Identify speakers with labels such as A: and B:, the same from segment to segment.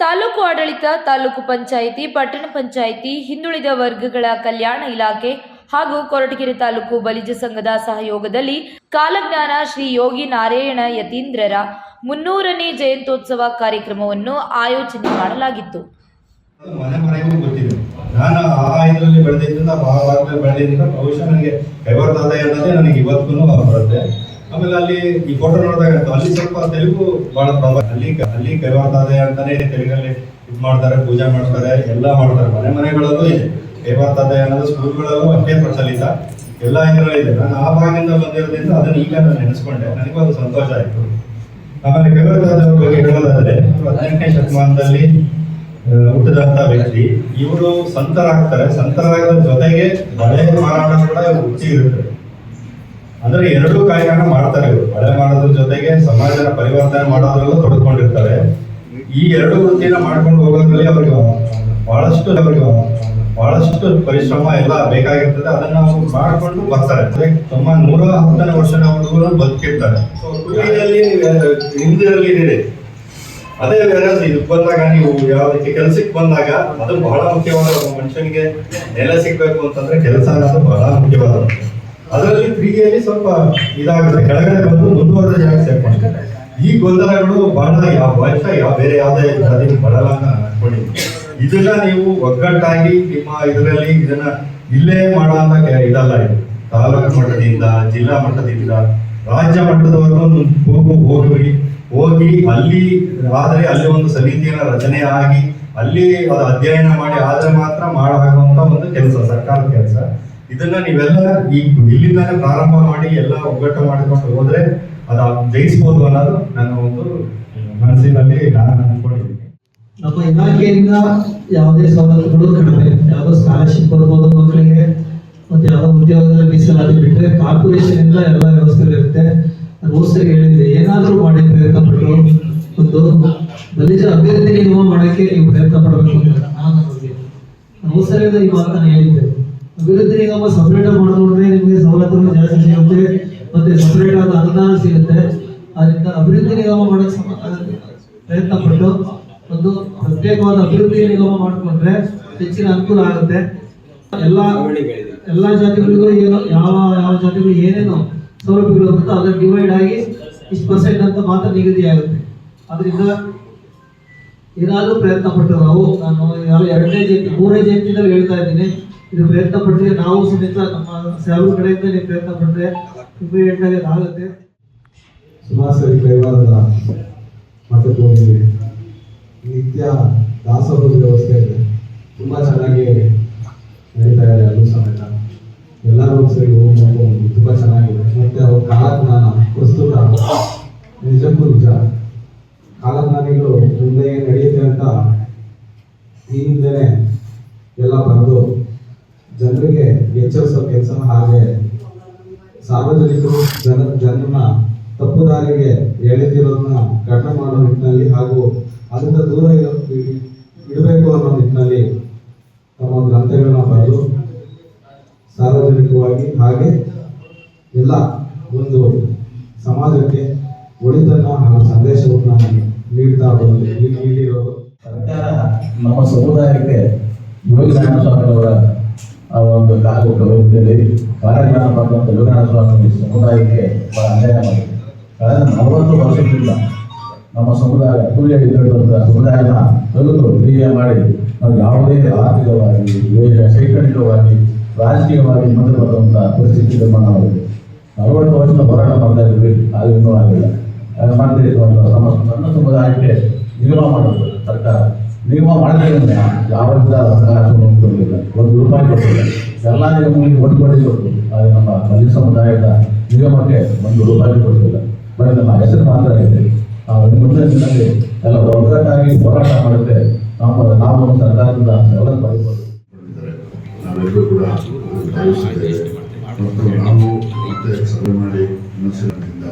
A: ತಾಲೂಕು ಆಡಳಿತ, ತಾಲೂಕು ಪಂಚಾಯಿತಿ, ಪಟ್ಟಣ ಪಂಚಾಯಿತಿ, ಹಿಂದುಳಿದ ವರ್ಗಗಳ ಕಲ್ಯಾಣ ಇಲಾಖೆ ಹಾಗೂ ಕೊರಟಗೆರೆ ತಾಲೂಕು ಬಲಿಜ ಸಂಘದ ಸಹಯೋಗದಲ್ಲಿ ಕಾಲಜ್ಞಾನ ಶ್ರೀ ಯೋಗಿ ನಾರಾಯಣ ಯತೀಂದ್ರರ 300ನೇ ಜಯಂತ್ಯೋತ್ಸವ ಕಾರ್ಯಕ್ರಮವನ್ನು ಆಯೋಜನೆ ಮಾಡಲಾಗಿತ್ತು.
B: ಮನೆ ಮನೆಗೂ ಗೊತ್ತಿದೆ. ನಾನು ಇದರಲ್ಲಿ ಬೆಳೆದಿದ್ದರಿಂದ ಬೆಳೆದಿದ್ದರಿಂದ ಬಹುಶಃ ನನಗೆ ಕೈವಾರದಾದ ಅನ್ನೋದೇ ನನಗೆ ಇವತ್ತೂ ಬರುತ್ತೆ. ಆಮೇಲೆ ಅಲ್ಲಿ ಈ ಫೋಟೋ ನೋಡಿದಾಗ ಅಲ್ಲಿ ಸ್ವಲ್ಪ ತೆಲುಗು ಬಹಳ ಪ್ರಭಾವ. ಅಲ್ಲಿ ಕೈವಾರದಾದ ಅಂತಾನೆ ತೆಲುಗಲ್ಲಿ ಇದು ಮಾಡ್ತಾರೆ, ಪೂಜೆ ಮಾಡ್ತಾರೆ, ಎಲ್ಲ ಮಾಡ್ತಾರೆ. ಮನೆಗಳಲ್ಲೂ ಇದೆ ಕೈವಾರದಾದ ಅನ್ನೋದು. ಸ್ಕೂಲ್ಗಳಲ್ಲೂ ಅಷ್ಟೇ ಪ್ರಚಲಿತ, ಎಲ್ಲ ಇದರಲ್ಲಿದೆ. ನಾನು ಆ ಭಾಗದಿಂದ ಬಂದಿರೋದ್ರಿಂದ ಅದನ್ನು ಈಗ ನಾನು ನೆನೆಸ್ಕೊಂಡೆ, ನನಗೂ ಅದು ಸಂತೋಷ ಆಯಿತು. ಆಮೇಲೆ ಕೈವಾರದಾದವ್ರ ಬಗ್ಗೆ ಹೇಳೋದಾದ್ರೆ 18ನೇ ಶತಮಾನದಲ್ಲಿ ಹುಟ್ಟಿದಂತ ವ್ಯಕ್ತಿ. ಇವರು ಸಂತರಾಗ್ತಾರೆ. ಸಂತರಾಗೋದ್ರ ಜೊತೆಗೆ ಬಳೆ ಮಾರಾಟ ಕೂಡ ವೃತ್ತಿ ಇರುತ್ತೆ. ಅಂದ್ರೆ ಎರಡೂ ಕಾರ್ಯಗಳನ್ನ ಮಾಡ್ತಾರೆ ಇವರು. ಬಳೆ ಮಾಡೋದ್ರ ಜೊತೆಗೆ ಸಮಾಜನ ಪರಿವರ್ತನೆ ಮಾಡೋದ್ರಲ್ಲೂ ತೊಡ್ಕೊಂಡಿರ್ತಾರೆ. ಈ ಎರಡು ವೃತ್ತಿನ ಮಾಡ್ಕೊಂಡು ಹೋಗೋದ್ರಲ್ಲಿ ಅವರಿಗೆ ಬಹಳಷ್ಟು ಪರಿಶ್ರಮ ಎಲ್ಲ ಬೇಕಾಗಿರ್ತದೆ. ಅದನ್ನ ಅವರು ಮಾಡ್ಕೊಂಡು ಬರ್ತಾರೆ. 110ನೇ ವರ್ಷದವರೆಗೂ ಬದುಕಿರ್ತಾರೆ. ಹಿಂದಿನಲ್ಲಿ ಇದೆ. ಅದೇ ಬೇರೆ ಇದು ಬಂದಾಗ ನೀವು ಯಾವುದಕ್ಕೆ ಕೆಲಸಕ್ಕೆ ಬಂದಾಗ ಅದು ಬಹಳ ಮುಖ್ಯವಾದ. ಮನುಷ್ಯನಿಗೆ ನೆಲೆ ಸಿಗ್ಬೇಕು ಅಂತಂದ್ರೆ ಕೆಲಸ ಅನ್ನೋದು ಬಹಳ ಮುಖ್ಯವಾದ. ಅದರಲ್ಲಿ 3ಯಲ್ಲಿ ಸ್ವಲ್ಪ ಇದಾಗುತ್ತೆ, ಕೆಳಗಡೆ ಬಂದು ಮುಂದುವರೆದ ಜಾಗ ಸೇರ್ಕೊಂಡ್ರೆ ಈ ಗೊಂದಲಗಳು ಬಹಳ ಬೇರೆ ಯಾವುದೇ ಜಾತಿ ಬರಲ್ಲ ಅಂತ ಅನ್ಕೊಂಡಿದ್ದೀನಿ. ಇದನ್ನ ನೀವು ಒಗ್ಗಟ್ಟಾಗಿ ನಿಮ್ಮ ಇದರಲ್ಲಿ ಇದನ್ನ ಇಲ್ಲೇ ಮಾಡೋ ಅಂತ ಇದಲ್ಲ. ಇದು ತಾಲೂಕು ಮಟ್ಟದಿಂದ, ಜಿಲ್ಲಾ ಮಟ್ಟದಿಂದ, ರಾಜ್ಯ ಮಟ್ಟದವರೆಗೂ ಹೋಗಿ ಅಲ್ಲಿ ಆದರೆ ಅಲ್ಲಿ ಒಂದು ಸಮಿತಿಯನ್ನ ರಚನೆ ಆಗಿ ಅಲ್ಲಿ ಅದು ಅಧ್ಯಯನ ಮಾಡಿ ಆದ್ರೆ ಮಾತ್ರ ಮಾಡುವಂತ ಒಂದು ಕೆಲಸ, ಸರ್ಕಾರದ ಕೆಲಸ. ಇದನ್ನ ನೀವೆಲ್ಲ ಇಲ್ಲಿಂದಾನೆ ಪ್ರಾರಂಭ ಮಾಡಿ ಎಲ್ಲ ಒಗ್ಗಟ್ಟು ಮಾಡಿಕೊಂಡು ಹೋದ್ರೆ ಅದು ಜಯಿಸ್ಬೋದು ಅನ್ನೋದು ನನ್ನ ಒಂದು ಮನಸ್ಸಿನಲ್ಲಿ ನಾನು ಅನ್ಕೊಂಡಿದ್ದೀನಿ.
C: ನಮ್ಮ ಇಲಾಖೆಯಿಂದ ಯಾವುದೇ ಸವಲತ್ತುಗಳು ಕಡಿಮೆ, ಯಾವುದೋ ಸ್ಕಾಲರ್ಶಿಪ್ ಬರ್ಬೋದು ಮಕ್ಕಳಿಗೆ, ಮತ್ತೆ ಯಾವುದೋ ಉದ್ಯೋಗದಲ್ಲಿ ಮೀಸಲಾತಿ ಬಿಟ್ಟರೆ ಕಾರ್ಪೊರೇಷನ್ ಇಂದ ಎಲ್ಲ ವ್ಯವಸ್ಥೆಗಳಿರುತ್ತೆ. ಸರಿ ಹೇಳಿದ್ರೆ ಏನಾದರೂ ಮಾಡಿ ಪ್ರಯತ್ನ ಪಟ್ಟರು ಒಂದು ಬಲಿಜ ಅಭಿವೃದ್ಧಿ ನಿಗಮ ಮಾಡೋಕ್ಕೆ ನೀವು ಪ್ರಯತ್ನ ಪಡಬೇಕು ಅಂತ ನಾನು ಸರಿ ಈ ಮಾತನ್ನು ಹೇಳಿದ್ದೆ. ಅಭಿವೃದ್ಧಿ ನಿಗಮ ಸಪರೇಟ್ ಮಾಡಿದ್ರೆ ನಿಮಗೆ ಸವಲತ್ತುಗಳು ಜಾಸ್ತಿ ಸಿಗುತ್ತೆ, ಮತ್ತೆ ಸಪರೇಟ್ ಆದ ಅನುದಾನ ಸಿಗುತ್ತೆ. ಅದರಿಂದ ಅಭಿವೃದ್ಧಿ ನಿಗಮ ಮಾಡೋಕ್ಕೆ ಪ್ರಯತ್ನ ಪಟ್ಟು ಒಂದು ಪ್ರತ್ಯೇಕವಾದ ಅಭಿವೃದ್ಧಿ ನಿಗಮ ಮಾಡಿಕೊಂಡ್ರೆ ಹೆಚ್ಚಿನ ಅನುಕೂಲ ಆಗುತ್ತೆ. ಎಲ್ಲ ಜಾತಿಗಳಿಗೂ ಏನು ಯಾವ ಜಾತಿಗಳು ಏನೇನು ಸೌಲಭ್ಯಗಳು ಬರುತ್ತೋ ಅದನ್ನು ಡಿವೈಡ್ ಆಗಿ ಇಷ್ಟು % ಅಂತ ಮಾತ್ರ ನಿಗದಿ ಆಗುತ್ತೆ. ಅದರಿಂದ ಏನಾದರೂ ಪ್ರಯತ್ನ ಪಟ್ಟರು ನಾವು, ನಾನು 2ನೇ ಜಯಂತಿ 3ನೇ ಜಯಂತಿದಲ್ಲಿ ಹೇಳ್ತಾ ಇದ್ದೀನಿ, ಇದು ಪ್ರಯತ್ನ ಪಟ್ಟರೆ ನಾವು ಸಮೇತ ನಮ್ಮ ಸಾಹೇಬ್ರ ಕಡೆಯಿಂದ ನೀವು ಪ್ರಯತ್ನ ಪಟ್ಟರೆ ಇಮಿಡಿಯೇಟ್ ಆಗಿ ಆಗುತ್ತೆ.
D: ಸುಮಾರು ಕೈವಾರದ ಮಠಕ್ಕೆ ಹೋಗಿದ್ವಿ. ನಿತ್ಯ ದಾಸೋಹದ ವ್ಯವಸ್ಥೆ ಇದೆ, ತುಂಬ ಚೆನ್ನಾಗಿ ನಡೀತಾ ಇದೆ. ಅಲ್ಲೂ ಸಮೇತ ಎಲ್ಲರೂ ಸರಿ ಹೋಗ್ಬೇಕು, ತುಂಬ ಚೆನ್ನಾಗಿದೆ. ಮತ್ತೆ ಅವ್ರ ಕಾಲಜ್ಞಾನ ಪ್ರಸ್ತುತ ನಿಜಕ್ಕೂ ನಿಜ. ಕಾಲಜ್ಞಾನಿಗಳು ಮುಂದೆ ಏನು ನಡೆಯುತ್ತೆ ಅಂತ ಈ ಹಿಂದೆನೆ ಎಲ್ಲ ಬರೆದು ಜನರಿಗೆ ಎಚ್ಚರಿಸೋ ಕೆಲಸ, ಹಾಗೆ ಸಾರ್ವಜನಿಕರು ಜನರನ್ನ ತಪ್ಪು ದಾರಿಗೆ ಎಳೆದಿರೋದನ್ನ ಕಡಿಮೆ ಮಾಡೋ ನಿಟ್ಟಿನಲ್ಲಿ ಹಾಗೂ ಅದರಿಂದ ದೂರ ಇಡಬೇಕು ಅನ್ನೋ ನಿಟ್ಟಿನಲ್ಲಿ ತಮ್ಮ ಗ್ರಂಥಗಳನ್ನ ಬರೆದು ಸಾರ್ವಜನಿಕವಾಗಿ ಹಾಗೆ ಎಲ್ಲ ಒಂದು ಸಮಾಜಕ್ಕೆ ಒಳಿತನ್ನ ಹಾಗೂ ಸಂದೇಶವನ್ನು ನೀಡಿರೋದು
E: ಸರ್ಕಾರ ನಮ್ಮ ಸಮುದಾಯಕ್ಕೆ ಯೋಗಿ ನಾರಾಯಣ ಸ್ವಾಮಿಯವರ ಒಂದು ಕಾಲದಲ್ಲಿ ಕಾರ್ಯಕ್ರಮ ಮಾಡುವಂಥ ಯೋಗಿ ನಾರಾಯಣ ಸ್ವಾಮಿ ಸಮುದಾಯಕ್ಕೆ ಬಹಳ ಅನ್ಯಾಯ ಮಾಡಿದೆ. ಕಳೆದ 40 ವರ್ಷದಿಂದ ನಮ್ಮ ಸಮುದಾಯ ಕೂಲಿಯಾಗಿದ್ದಂಥ ಸಮುದಾಯನ ತೆಗೆದು ಕ್ರಿಯೆ ಮಾಡಿ ನಾವು ಯಾವುದೇ ಆರ್ಥಿಕವಾಗಿ, ಶೈಕ್ಷಣಿಕವಾಗಿ, ರಾಜಕೀಯವಾಗಿ ಮುಂದೆ ಬರುವಂಥ ಪರಿಸ್ಥಿತಿ ನಿರ್ಮಾಣವಾಗಿದೆ. 40 ವರ್ಷದ ಹೋರಾಟ ಮಾಡ್ತಾ ಇದ್ವಿ, ಅದು ಇನ್ನೂ ಆಗಿಲ್ಲ. ಮಾಡ್ತೀವಿ ನಮ್ಮ ಸಣ್ಣ ಸಮುದಾಯಕ್ಕೆ ನಿಗಮ ಮಾಡೋದು ಸರ್ಕಾರ. ನಿಗಮ ಮಾಡಿದ್ರೆ ಯಾವಾಗ ಅವಕಾಶವನ್ನು ಕೊಡಲಿಲ್ಲ, ₹1 ಕೊಟ್ಟಿಲ್ಲ. ಎಲ್ಲ ನಿಗಮಗಳಿಗೆ ಒಟ್ಟುಗೂಡಿ ಕೊಟ್ಟು ಅದು ನಮ್ಮ ಬಲಿಜ ಸಮುದಾಯದ ನಿಗಮಕ್ಕೆ ₹1 ಕೊಟ್ಟಿಲ್ಲ. ಬರೀ ನಮ್ಮ ಹೆಸರು ಮಾತ್ರ ಇದೆ. ಮುಂದಿನ ದಿನದಲ್ಲಿ ಎಲ್ಲ ಒಗ್ಗಟ್ಟಾಗಿ ಹೋರಾಟ ಮಾಡುತ್ತೆ. ನಾವು ಸರ್ಕಾರದಿಂದ ಸವಲತ್ತು ಪಡೆಯಬಹುದು.
F: ನಾವೆಲ್ಲರೂ ಕೂಡ ಮತ್ತು ನಾವು ಮತ್ತೆ ಸಭೆ ಮಾಡಿ ವಿಮರ್ಶೆಯಿಂದ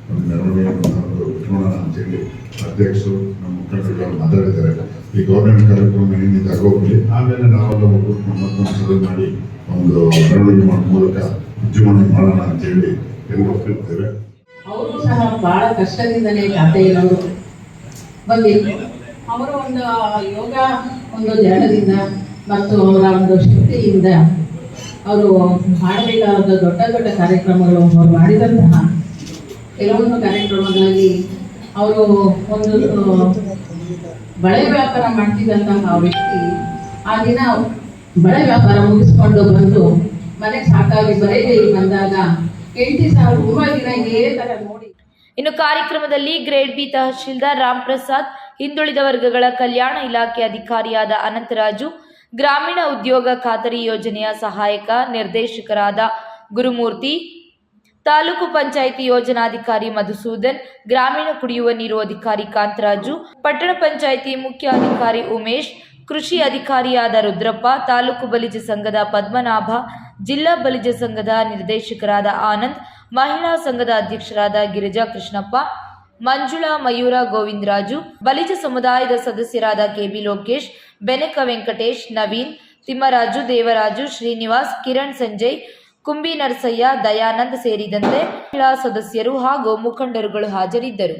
F: ಒಂದು ಮೆರವಣಿಗೆಯನ್ನು ಇಟ್ಕೊಳ್ಳೋಣ ಅಂತೇಳಿ ಅಧ್ಯಕ್ಷರು ನಮ್ಮ ಮುಖಂಡರುಗಳು ಮಾತಾಡಿದ್ದಾರೆ. ಈ ಗೌರ್ಮೆಂಟ್ ಕಾರ್ಯಕ್ರಮ ಏನಿದೆ ಆಗೋಗ್ಲಿ, ಆಮೇಲೆ ನಾವೆಲ್ಲ ಒಬ್ಬರು ಮತ್ತೊಂದು ಸಭೆ ಮಾಡಿ ಒಂದು ಮೆರವಣಿಗೆ ಮಾಡೋ ಮೂಲಕ ಉದ್ಯಮವನ್ನು ಮಾಡೋಣ ಅಂತೇಳಿ ಎಲ್ಲರೂ ಒಪ್ಪಿರ್ತೇವೆ.
G: ಅವರು ಸಹ ಬಹಳ ಕಷ್ಟದಿಂದಲೇ ಖಾತೆ ಇರೋರು ಬಂದಿದ್ರು. ಅವರ ಒಂದು ಯೋಗ ಒಂದು ಧ್ಯಾನದಿಂದ ಮತ್ತು ಅವರ ಒಂದು ಶಕ್ತಿಯಿಂದ ಅವರು ಮಾಡಬೇಕಾದ ದೊಡ್ಡ ದೊಡ್ಡ ಕಾರ್ಯಕ್ರಮಗಳು ಅವರು ಮಾಡಿದಂತಹ ಕೆಲವೊಂದು ಕಾರ್ಯಕ್ರಮಗಳಲ್ಲಿ ಅವರು ಒಂದು ಬಳೆ ವ್ಯಾಪಾರ ಮಾಡ್ತಿದ್ದಂತಹ ವ್ಯಕ್ತಿ ಆ ದಿನ ಬಳೆ ವ್ಯಾಪಾರ ಮುಗಿಸ್ಕೊಂಡು ಬಂದು ಮನೆಗೆ ಸಾಕಾಗಿ ಬರೆಗೆ ಬಂದಾಗ 8,000 ದಿನ ಇದೇ ಥರ ನೋಡಿ.
A: ಇನ್ನು ಕಾರ್ಯಕ್ರಮದಲ್ಲಿ ಗ್ರೇಡ್ ಬಿ ತಹಶೀಲ್ದಾರ್ ರಾಮ್ ಪ್ರಸಾದ್, ಹಿಂದುಳಿದ ವರ್ಗಗಳ ಕಲ್ಯಾಣ ಇಲಾಖೆ ಅಧಿಕಾರಿಯಾದ ಅನಂತರಾಜು, ಗ್ರಾಮೀಣ ಉದ್ಯೋಗ ಖಾತರಿ ಯೋಜನೆಯ ಸಹಾಯಕ ನಿರ್ದೇಶಕರಾದ ಗುರುಮೂರ್ತಿ, ತಾಲೂಕು ಪಂಚಾಯಿತಿ ಯೋಜನಾಧಿಕಾರಿ ಮಧುಸೂದನ್, ಗ್ರಾಮೀಣ ಕುಡಿಯುವ ನೀರು ಅಧಿಕಾರಿ ಕಾಂತರಾಜು, ಪಟ್ಟಣ ಪಂಚಾಯಿತಿ ಮುಖ್ಯ ಅಧಿಕಾರಿ ಉಮೇಶ್, ಕೃಷಿ ಅಧಿಕಾರಿಯಾದ ರುದ್ರಪ್ಪ, ತಾಲೂಕು ಬಲಿಜ ಸಂಘದ ಪದ್ಮನಾಭ, ಜಿಲ್ಲಾ ಬಲಿಜ ಸಂಘದ ನಿರ್ದೇಶಕರಾದ ಆನಂದ್, ಮಹಿಳಾ ಸಂಘದ ಅಧ್ಯಕ್ಷರಾದ ಗಿರಿಜಾ ಕೃಷ್ಣಪ್ಪ, ಮಂಜುಳಾ, ಮಯೂರ, ಗೋವಿಂದರಾಜು, ಬಲಿಜ ಸಮುದಾಯದ ಸದಸ್ಯರಾದ ಕೆಬಿ ಲೋಕೇಶ್, ಬೆನಕ ವೆಂಕಟೇಶ್, ನವೀನ್, ತಿಮ್ಮರಾಜು, ದೇವರಾಜು, ಶ್ರೀನಿವಾಸ್, ಕಿರಣ್, ಸಂಜಯ್, ಕುಂಬಿ ನರಸಯ್ಯ, ದಯಾನಂದ್ ಸೇರಿದಂತೆ ಮಹಿಳಾ ಸದಸ್ಯರು ಹಾಗೂ ಮುಖಂಡರುಗಳು ಹಾಜರಿದ್ದರು.